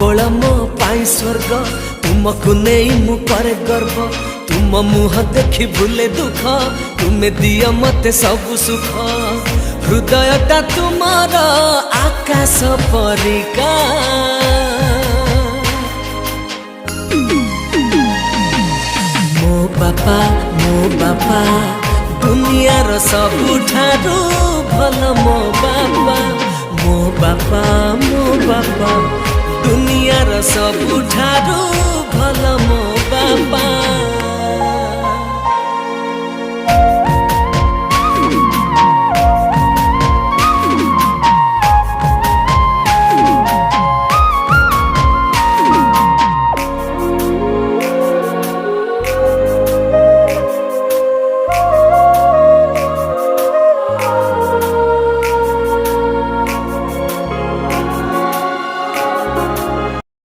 कोल मो पाई स्वर्ग तुमको नहीं मु करे गर्व तुम मुह देखी भूले दुख तुमे दिया मते सब सुख हृदयटा तुमार आकाश परिका मो बापा दुनियार सबुठारू भल मो बापा दुनियार सबुठारू भल मो बापा।